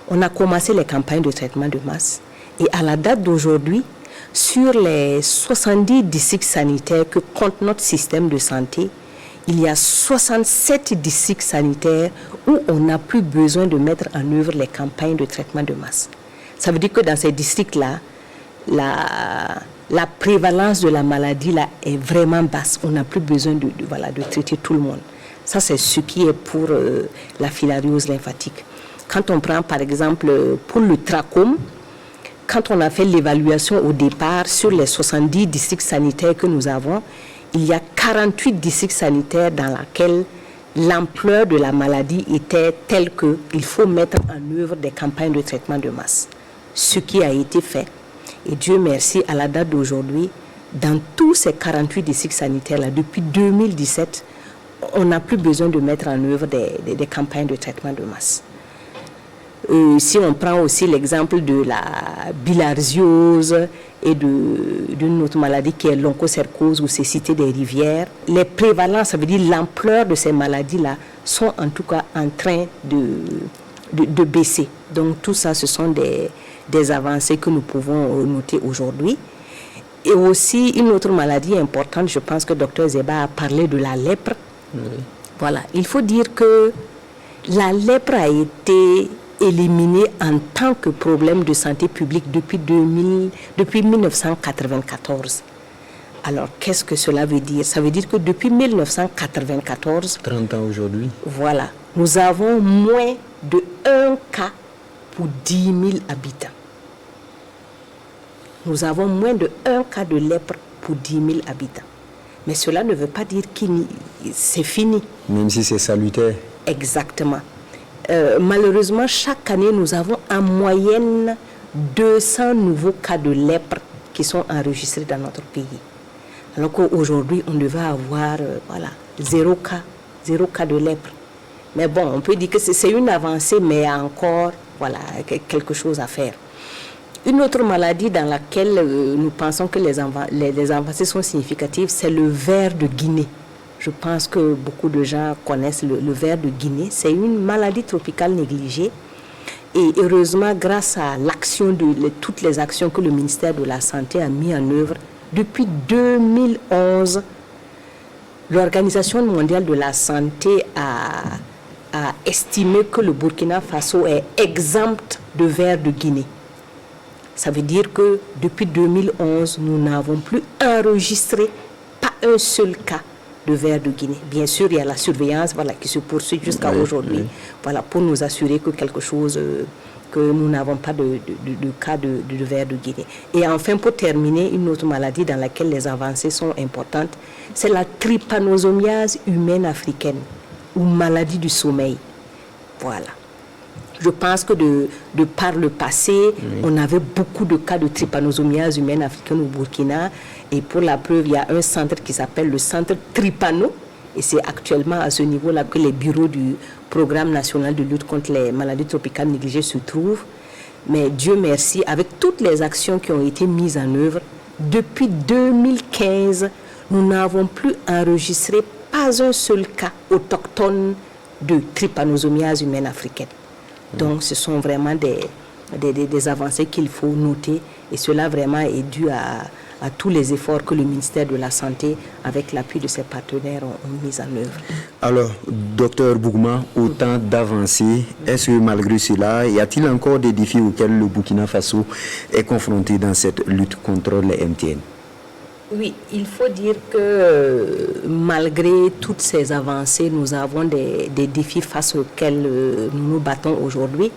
On a commencé les campagnes de traitement de masse. Et à la date d'aujourd'hui, sur les 70 districts sanitaires que compte notre système de santé, il y a 67 districts sanitaires où on n'a plus besoin de mettre en œuvre les campagnes de traitement de masse. Ça veut dire que dans ces districts-là, la prévalence de la maladie là, est vraiment basse. On n'a plus besoin de traiter tout le monde. Ça, c'est ce qui est pour la filariose lymphatique. Quand on prend, par exemple, pour le trachome, quand on a fait l'évaluation au départ sur les 70 districts sanitaires que nous avons, il y a 48 districts sanitaires dans lesquels l'ampleur de la maladie était telle qu'il faut mettre en œuvre des campagnes de traitement de masse. Ce qui a été fait. Et Dieu merci, à la date d'aujourd'hui, dans tous ces 48 districts sanitaires-là, depuis 2017, on n'a plus besoin de mettre en œuvre des campagnes de traitement de masse. Si on prend aussi l'exemple de la bilharziose et d'une autre maladie qui est l'onchocercose ou cécité des rivières, les prévalences, ça veut dire l'ampleur de ces maladies-là, sont en tout cas en train de baisser. Donc tout ça, ce sont des avancées que nous pouvons noter aujourd'hui. Et aussi une autre maladie importante, je pense que Dr Zeba a parlé de la lèpre. Oui. Voilà, il faut dire que la lèpre a été éliminée en tant que problème de santé publique depuis 1994. Alors, qu'est-ce que cela veut dire? Ça veut dire que depuis 1994... 30 ans aujourd'hui. Voilà, nous avons moins de 1 cas pour 10 000 habitants. Nous avons moins de 1 cas de lèpre pour 10 000 habitants. Mais cela ne veut pas dire que c'est fini. Même si c'est salutaire. Exactement. Malheureusement, chaque année, nous avons en moyenne 200 nouveaux cas de lèpre qui sont enregistrés dans notre pays. Alors qu'aujourd'hui, on devait avoir 0 cas de lèpre. Mais bon, on peut dire que c'est une avancée, mais il y a encore quelque chose à faire. Une autre maladie dans laquelle nous pensons que les avancées sont significatives, c'est le ver de Guinée. Je pense que beaucoup de gens connaissent le ver de Guinée. C'est une maladie tropicale négligée. Et heureusement, grâce à l'action toutes les actions que le ministère de la Santé a mis en œuvre, depuis 2011, l'Organisation mondiale de la santé a estimé que le Burkina Faso est exempt de ver de Guinée. Ça veut dire que depuis 2011, nous n'avons plus enregistré pas un seul cas de ver de Guinée. Bien sûr, il y a la surveillance qui se poursuit jusqu'à aujourd'hui, pour nous assurer que quelque chose, que nous n'avons pas de cas de ver de Guinée. Et enfin, pour terminer, une autre maladie dans laquelle les avancées sont importantes, c'est la trypanosomiase humaine africaine, ou maladie du sommeil. Voilà. Je pense que de par le passé, on avait beaucoup de cas de trypanosomiase humaine africaine au Burkina. Et pour la preuve, il y a un centre qui s'appelle le centre Trypano. Et c'est actuellement à ce niveau-là que les bureaux du Programme national de lutte contre les maladies tropicales négligées se trouvent. Mais Dieu merci, avec toutes les actions qui ont été mises en œuvre, depuis 2015, nous n'avons plus enregistré pas un seul cas autochtone de trypanosomiase humaine africaine. Donc ce sont vraiment des avancées qu'il faut noter, et cela vraiment est dû à tous les efforts que le ministère de la Santé, avec l'appui de ses partenaires, ont mis en œuvre. Alors, docteur Bougma, autant d'avancées, est-ce que malgré cela, y a-t-il encore des défis auxquels le Burkina Faso est confronté dans cette lutte contre les MTN? Oui, il faut dire que malgré toutes ces avancées, nous avons des défis face auxquels nous nous battons aujourd'hui.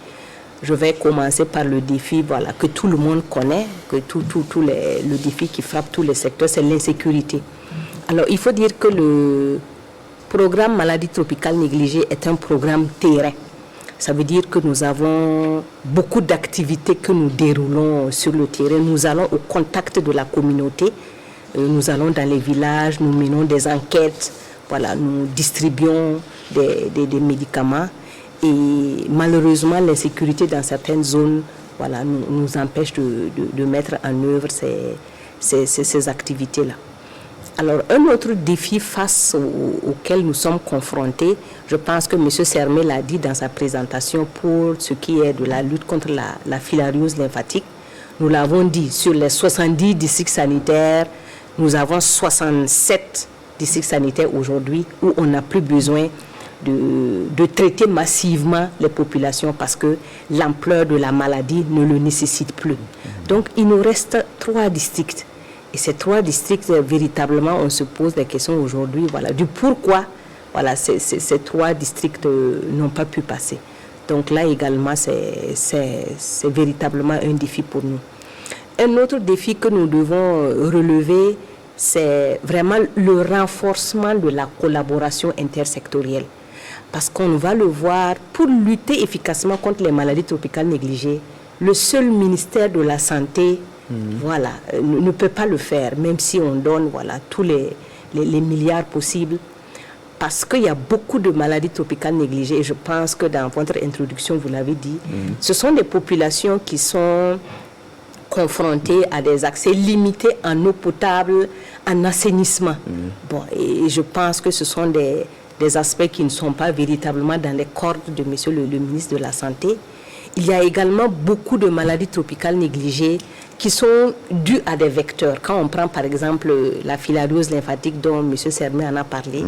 Je vais commencer par le défi que tout le monde connaît, que le défi qui frappe tous les secteurs, c'est l'insécurité. Alors, il faut dire que le programme maladie tropicale négligée est un programme terrain. Ça veut dire que nous avons beaucoup d'activités que nous déroulons sur le terrain. Nous allons au contact de la communauté. Nous allons dans les villages, nous menons des enquêtes, nous distribuons des médicaments. Et malheureusement, l'insécurité dans certaines zones nous empêche de mettre en œuvre ces activités-là. Alors, un autre défi auquel nous sommes confrontés, je pense que M. Sermet l'a dit dans sa présentation pour ce qui est de la lutte contre la filariose lymphatique. Nous l'avons dit, sur les 70 districts sanitaires, nous avons 67 districts sanitaires aujourd'hui où on n'a plus besoin de traiter massivement les populations parce que l'ampleur de la maladie ne le nécessite plus. Donc, il nous reste 3 districts. Et ces 3 districts, véritablement, on se pose des questions aujourd'hui, voilà, du pourquoi ces 3 districts n'ont pas pu passer. Donc là également, c'est véritablement un défi pour nous. Un autre défi que nous devons relever, c'est vraiment le renforcement de la collaboration intersectorielle. Parce qu'on va le voir, pour lutter efficacement contre les maladies tropicales négligées, le seul ministère de la Santé ne peut pas le faire, même si on donne tous les milliards possibles. Parce qu'il y a beaucoup de maladies tropicales négligées, et je pense que dans votre introduction, vous l'avez dit, ce sont des populations qui sont confrontées à des accès limités en eau potable, en assainissement. Bon, et je pense que ce sont des aspects qui ne sont pas véritablement dans les cordes de monsieur le ministre de la Santé. Il y a également beaucoup de maladies tropicales négligées qui sont dues à des vecteurs. Quand on prend par exemple la filariose lymphatique dont M. Sermet en a parlé,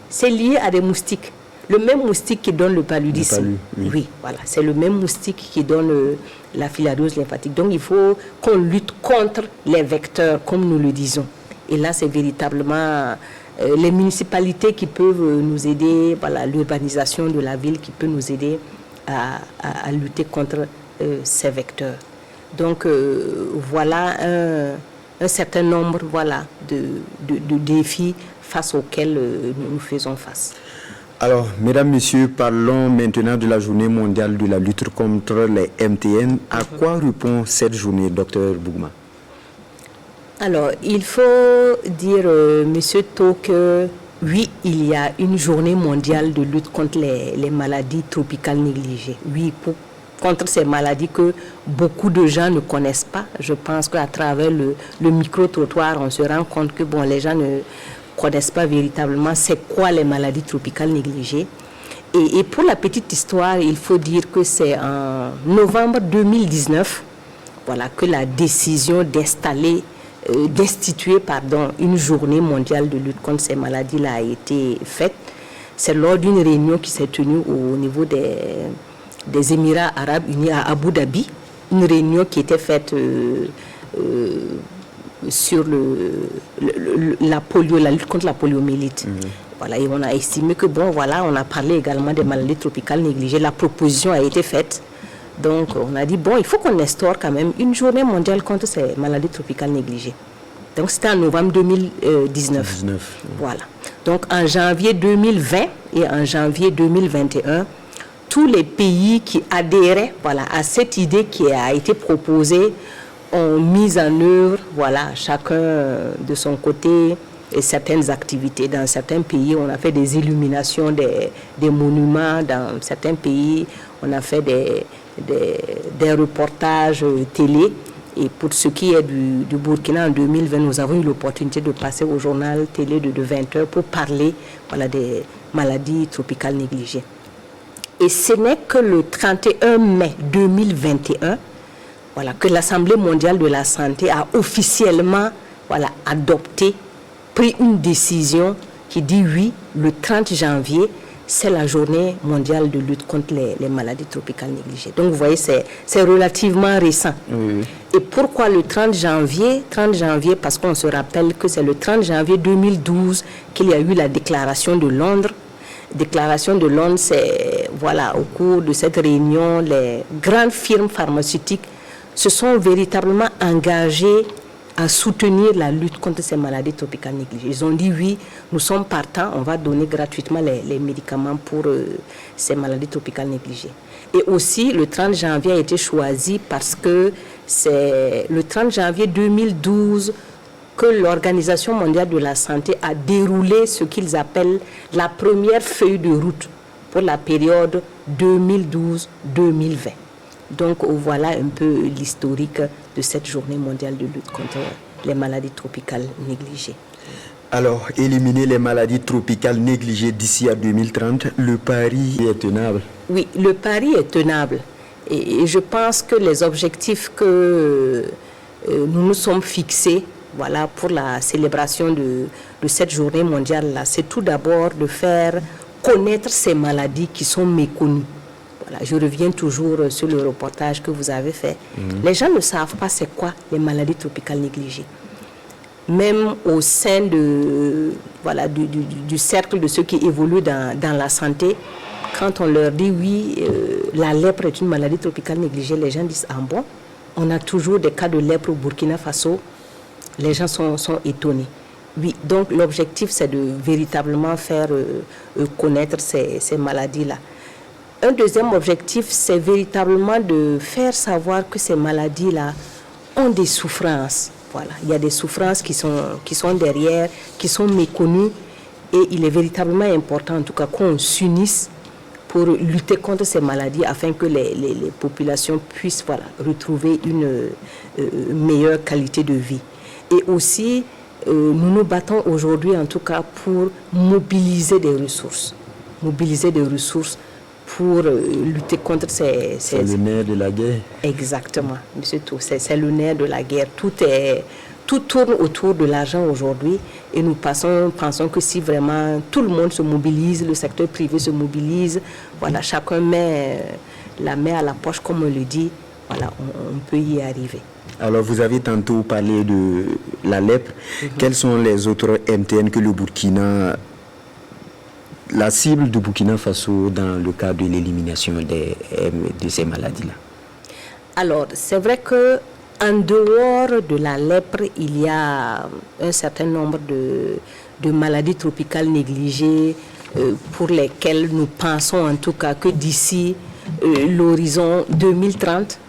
c'est lié à des moustiques. Le même moustique qui donne le paludisme. Oui, voilà, c'est le même moustique qui donne la filariose lymphatique. Donc il faut qu'on lutte contre les vecteurs, comme nous le disons. Et là, c'est véritablement les municipalités qui peuvent nous aider, l'urbanisation de la ville qui peut nous aider à lutter contre ces vecteurs. Donc voilà un certain nombre de défis face auxquels nous faisons face. Alors, mesdames, messieurs, parlons maintenant de la journée mondiale de la lutte contre les MTN. À quoi répond cette journée, Dr Bougma? Alors, il faut dire, monsieur To, que oui, il y a une journée mondiale de lutte contre les maladies tropicales négligées. Oui, contre ces maladies que beaucoup de gens ne connaissent pas. Je pense qu'à travers le micro-trottoir, on se rend compte que les gens ne connaissent pas véritablement c'est quoi les maladies tropicales négligées. Et pour la petite histoire, il faut dire que c'est en novembre 2019 que la décision d'instituer une journée mondiale de lutte contre ces maladies-là a été faite. C'est lors d'une réunion qui s'est tenue au niveau des Émirats arabes unis à Abu Dhabi, une réunion qui était faite sur la lutte contre la poliomyélite. Et on a estimé que on a parlé également des maladies tropicales négligées. La proposition a été faite. Donc on a dit il faut qu'on instaure quand même une journée mondiale contre ces maladies tropicales négligées. Donc c'était en novembre 2019. Voilà. Donc en janvier 2020 et en janvier 2021, tous les pays qui adhéraient à cette idée qui a été proposée ont mis en œuvre, chacun de son côté, et certaines activités. Dans certains pays, on a fait des illuminations des monuments. Dans certains pays, on a fait des reportages télé. Et pour ce qui est du Burkina, en 2020, nous avons eu l'opportunité de passer au journal télé de 20h pour parler des maladies tropicales négligées. Et ce n'est que le 31 mai 2021 que l'Assemblée mondiale de la santé a officiellement pris une décision qui dit oui, le 30 janvier, c'est la journée mondiale de lutte contre les maladies tropicales négligées. Donc vous voyez, c'est relativement récent. Et pourquoi le 30 janvier? 30 janvier, parce qu'on se rappelle que c'est le 30 janvier 2012 qu'il y a eu la déclaration de Londres. Déclaration de Londres, c'est, au cours de cette réunion, les grandes firmes pharmaceutiques se sont véritablement engagées à soutenir la lutte contre ces maladies tropicales négligées. Ils ont dit oui, nous sommes partants, on va donner gratuitement les médicaments pour ces maladies tropicales négligées. Et aussi, le 30 janvier a été choisi parce que c'est le 30 janvier 2012 que l'Organisation mondiale de la santé a déroulé ce qu'ils appellent la première feuille de route pour la période 2012-2020. Donc voilà un peu l'historique de cette journée mondiale de lutte contre les maladies tropicales négligées. Alors, éliminer les maladies tropicales négligées d'ici à 2030, le pari est tenable? Oui, le pari est tenable. Et je pense que les objectifs que nous nous sommes fixés, voilà, pour la célébration de cette journée mondiale-là, c'est tout d'abord de faire connaître ces maladies qui sont méconnues. Voilà, je reviens toujours sur le reportage que vous avez fait. Les gens ne savent pas c'est quoi les maladies tropicales négligées. Même au sein du cercle de ceux qui évoluent dans la santé, quand on leur dit oui, la lèpre est une maladie tropicale négligée, les gens disent ah bon, on a toujours des cas de lèpre au Burkina Faso, les gens sont étonnés. Oui, donc l'objectif c'est de véritablement faire connaître ces maladies-là. Un deuxième objectif c'est véritablement de faire savoir que ces maladies-là ont des souffrances. Voilà, il y a des souffrances qui sont derrière, qui sont méconnues, et il est véritablement important en tout cas qu'on s'unisse pour lutter contre ces maladies afin que les populations puissent retrouver une meilleure qualité de vie. Et aussi, nous nous battons aujourd'hui en tout cas pour mobiliser des ressources pour lutter contre ces... C'est le nerf de la guerre. Exactement, monsieur Tou, c'est le nerf de la guerre. Tout tourne autour de l'argent aujourd'hui et nous pensons que si vraiment tout le monde se mobilise, le secteur privé se mobilise, voilà, chacun met la main à la poche comme on le dit, voilà, on peut y arriver. Alors vous avez tantôt parlé de la lèpre. Quels sont les autres MTN que le Burkina... La cible du Burkina Faso dans le cadre de l'élimination de ces maladies-là? Alors, c'est vrai qu'en dehors de la lèpre, il y a un certain nombre de maladies tropicales négligées pour lesquelles nous pensons en tout cas que d'ici l'horizon 2030,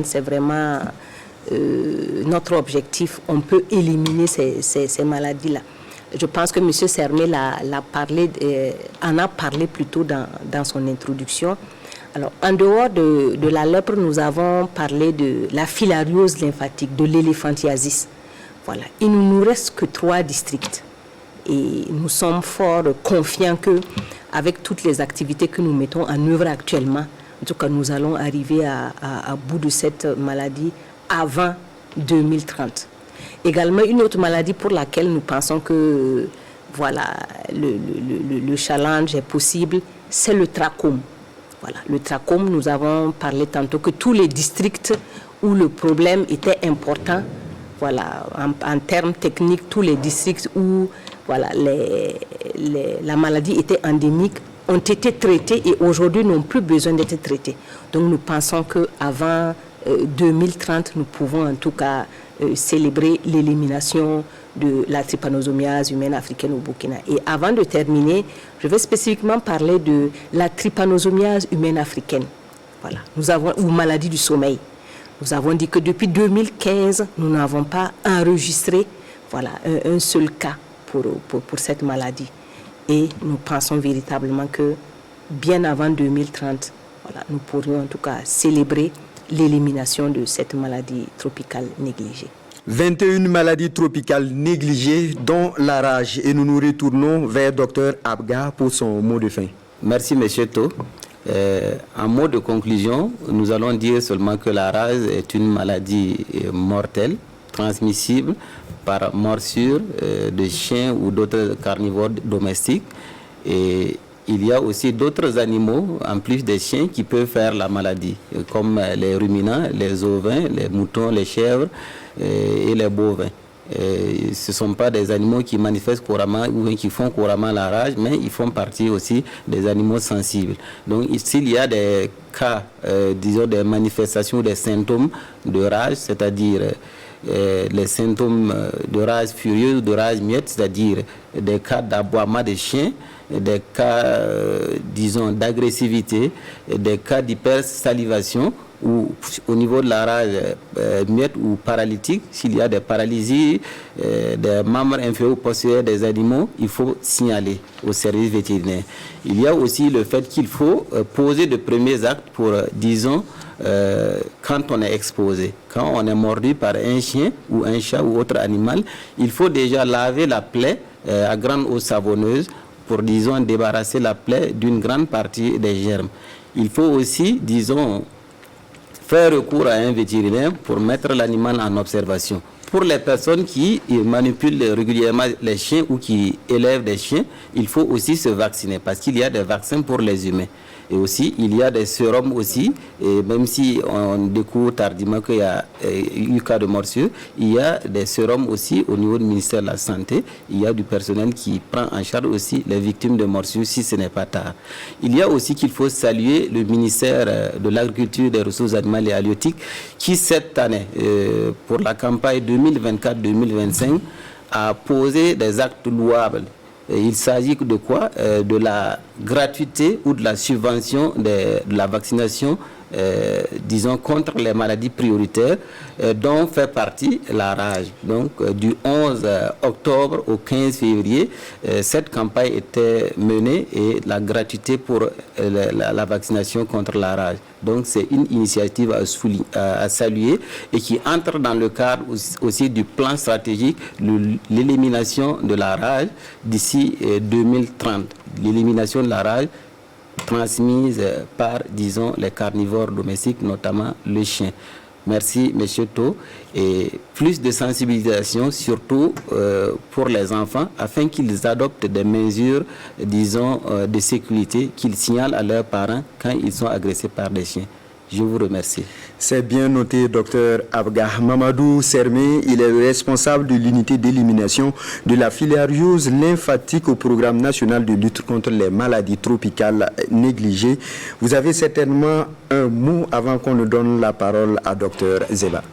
c'est vraiment notre objectif. On peut éliminer ces maladies-là. Je pense que M. Sermé en a parlé plus tôt dans son introduction. Alors, en dehors de la lèpre, nous avons parlé de la filariose lymphatique, de l'éléphantiasis. Voilà. Il ne nous reste que 3 districts. Et nous sommes fort confiants qu'avec toutes les activités que nous mettons en œuvre actuellement, en tout cas, nous allons arriver à bout de cette maladie avant 2030. Également, une autre maladie pour laquelle nous pensons que le challenge est possible, c'est le trachome. Voilà, le trachome, nous avons parlé tantôt que tous les districts où le problème était important, voilà, en termes techniques, tous les districts où la maladie était endémique ont été traités et aujourd'hui n'ont plus besoin d'être traités. Donc nous pensons qu'avant 2030, nous pouvons en tout cas célébrer l'élimination de la trypanosomiase humaine africaine au Burkina. Et avant de terminer, je vais spécifiquement parler de la trypanosomiase humaine africaine, voilà, ou maladie du sommeil. Nous avons dit que depuis 2015, nous n'avons pas enregistré un seul cas pour cette maladie. Et nous pensons véritablement que bien avant 2030, nous pourrions en tout cas célébrer l'élimination de cette maladie tropicale négligée. 21 maladies tropicales négligées, dont la rage. Et nous nous retournons vers Dr Abga pour son mot de fin. Merci, M. Tau. En mot de conclusion, nous allons dire seulement que la rage est une maladie mortelle, transmissible par morsure de chiens ou d'autres carnivores domestiques. Et il y a aussi d'autres animaux, en plus des chiens, qui peuvent faire la maladie, comme les ruminants, les ovins, les moutons, les chèvres et les bovins. Ce ne sont pas des animaux qui manifestent couramment ou qui font couramment la rage, mais ils font partie aussi des animaux sensibles. Donc s'il y a des cas, disons des manifestations, des symptômes de rage, c'est-à-dire les symptômes de rage furieuse, de rage muette, c'est-à-dire des cas d'aboiement des chiens, des cas, disons, d'agressivité, des cas d'hypersalivation, ou au niveau de la rage muette ou paralytique, s'il y a des paralysies, des membres inférieurs ou postérieurs des animaux, il faut signaler au service vétérinaire. Il y a aussi le fait qu'il faut poser de premiers actes pour, disons, quand on est exposé. Quand on est mordu par un chien ou un chat ou autre animal, il faut déjà laver la plaie à grande eau savonneuse pour, disons, débarrasser la plaie d'une grande partie des germes. Il faut aussi, disons, faire recours à un vétérinaire pour mettre l'animal en observation. Pour les personnes qui manipulent régulièrement les chiens ou qui élèvent des chiens, il faut aussi se vacciner parce qu'il y a des vaccins pour les humains. Et aussi, il y a des sérums aussi, et même si on découvre tardivement qu'il y a eu cas de morsure, il y a des sérums aussi au niveau du ministère de la Santé. Il y a du personnel qui prend en charge aussi les victimes de morsure si ce n'est pas tard. Il y a aussi qu'il faut saluer le ministère de l'Agriculture, des Ressources animales et halieutiques qui cette année, pour la campagne 2024-2025, a posé des actes louables. Il s'agit de quoi? De la gratuité ou de la subvention de la vaccination, disons, contre les maladies prioritaires, dont fait partie la rage. Donc, du 11 octobre au 15 février, cette campagne était menée et la gratuité pour la vaccination contre la rage. Donc, c'est une initiative à saluer et qui entre dans le cadre aussi du plan stratégique, l'élimination de la rage d'ici 2030. L'élimination de la rage transmise par, disons, les carnivores domestiques, notamment le chien. Merci, M. Tho. Et plus de sensibilisation, surtout pour les enfants, afin qu'ils adoptent des mesures, disons, de sécurité, qu'ils signalent à leurs parents quand ils sont agressés par des chiens. Je vous remercie. C'est bien noté, Dr Abga. Mamadou Sermé, il est le responsable de l'unité d'élimination de la filariose lymphatique au programme national de lutte contre les maladies tropicales négligées. Vous avez certainement un mot avant qu'on ne donne la parole à Dr Zeba.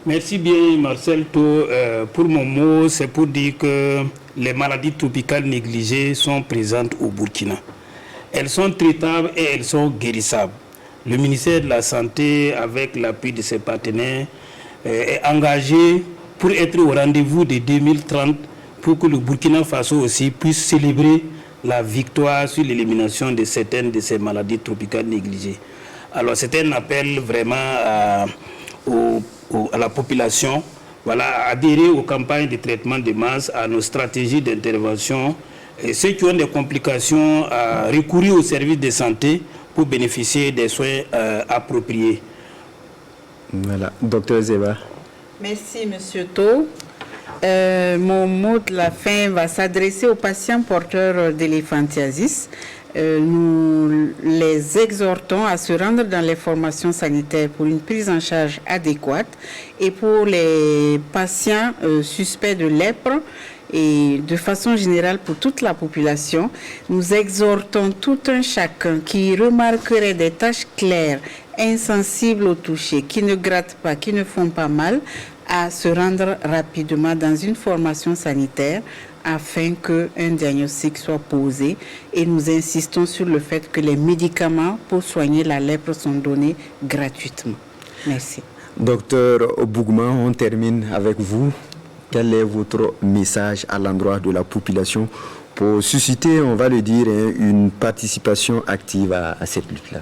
Merci bien, Marcel Tho. Pour mon mot, c'est pour dire que les maladies tropicales négligées sont présentes au Burkina. Elles sont traitables et elles sont guérissables. Le ministère de la Santé, avec l'appui de ses partenaires, est engagé pour être au rendez-vous de 2030 pour que le Burkina Faso aussi puisse célébrer la victoire sur l'élimination de certaines de ces maladies tropicales négligées. Alors c'est un appel vraiment à la population, voilà, à adhérer aux campagnes de traitement de masse, à nos stratégies d'intervention. Et ceux qui ont des complications, à recourir aux services de santé pour bénéficier des soins appropriés. Voilà, Dr Zeba. Merci, M. Tho. Mon mot de la fin va s'adresser aux patients porteurs d'éléphantiasis. Nous les exhortons à se rendre dans les formations sanitaires pour une prise en charge adéquate. Et pour les patients suspects de lèpre, et de façon générale pour toute la population, nous exhortons tout un chacun qui remarquerait des taches claires, insensibles au toucher, qui ne grattent pas, qui ne font pas mal, à se rendre rapidement dans une formation sanitaire afin qu'un diagnostic soit posé. Et nous insistons sur le fait que les médicaments pour soigner la lèpre sont donnés gratuitement. Merci. Docteur Bougma, on termine avec vous. Quel est votre message à l'endroit de la population pour susciter, on va le dire, une participation active à cette lutte-là?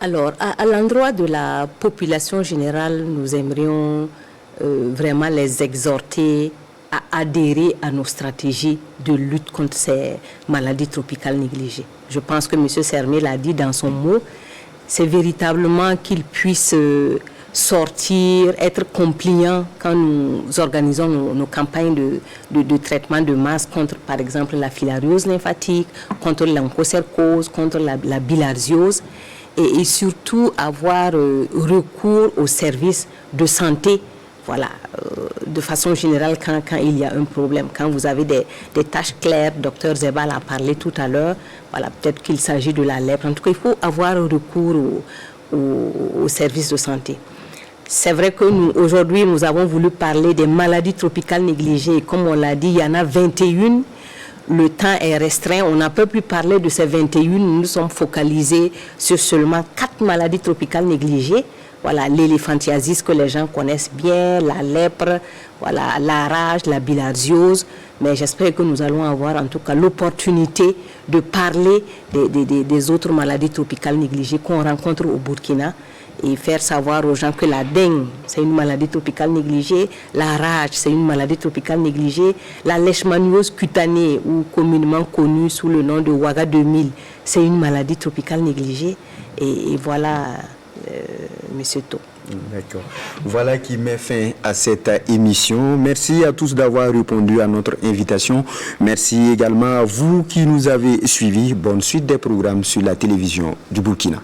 Alors, à l'endroit de la population générale, nous aimerions vraiment les exhorter à adhérer à nos stratégies de lutte contre ces maladies tropicales négligées. Je pense que M. Sermé l'a dit dans son mot, c'est véritablement qu'ils puissent sortir, être compliants quand nous organisons nos campagnes de traitement de masse contre, par exemple, la filariose lymphatique, contre l'onchocercose, contre la bilharziose, et surtout avoir recours aux services de santé, voilà, de façon générale quand il y a un problème. Quand vous avez des taches claires, Dr Zeba l'a parlé tout à l'heure, voilà, peut-être qu'il s'agit de la lèpre. En tout cas, il faut avoir recours aux services de santé. C'est vrai que aujourd'hui, nous avons voulu parler des maladies tropicales négligées. Comme on l'a dit, il y en a 21. Le temps est restreint. On n'a pas pu parler de ces 21. Nous sommes focalisés sur seulement 4 maladies tropicales négligées. voilà, l'éléphantiasis que les gens connaissent bien, la lèpre, voilà, la rage, la bilharziose. Mais j'espère que nous allons avoir en tout cas l'opportunité de parler des autres maladies tropicales négligées qu'on rencontre au Burkina et faire savoir aux gens que la dengue, c'est une maladie tropicale négligée, la rage, c'est une maladie tropicale négligée, la leishmaniose cutanée, ou communément connue sous le nom de Ouaga 2000, c'est une maladie tropicale négligée. Et voilà, Monsieur To. D'accord. Voilà qui met fin à cette émission. Merci à tous d'avoir répondu à notre invitation. Merci également à vous qui nous avez suivis. Bonne suite des programmes sur la télévision du Burkina.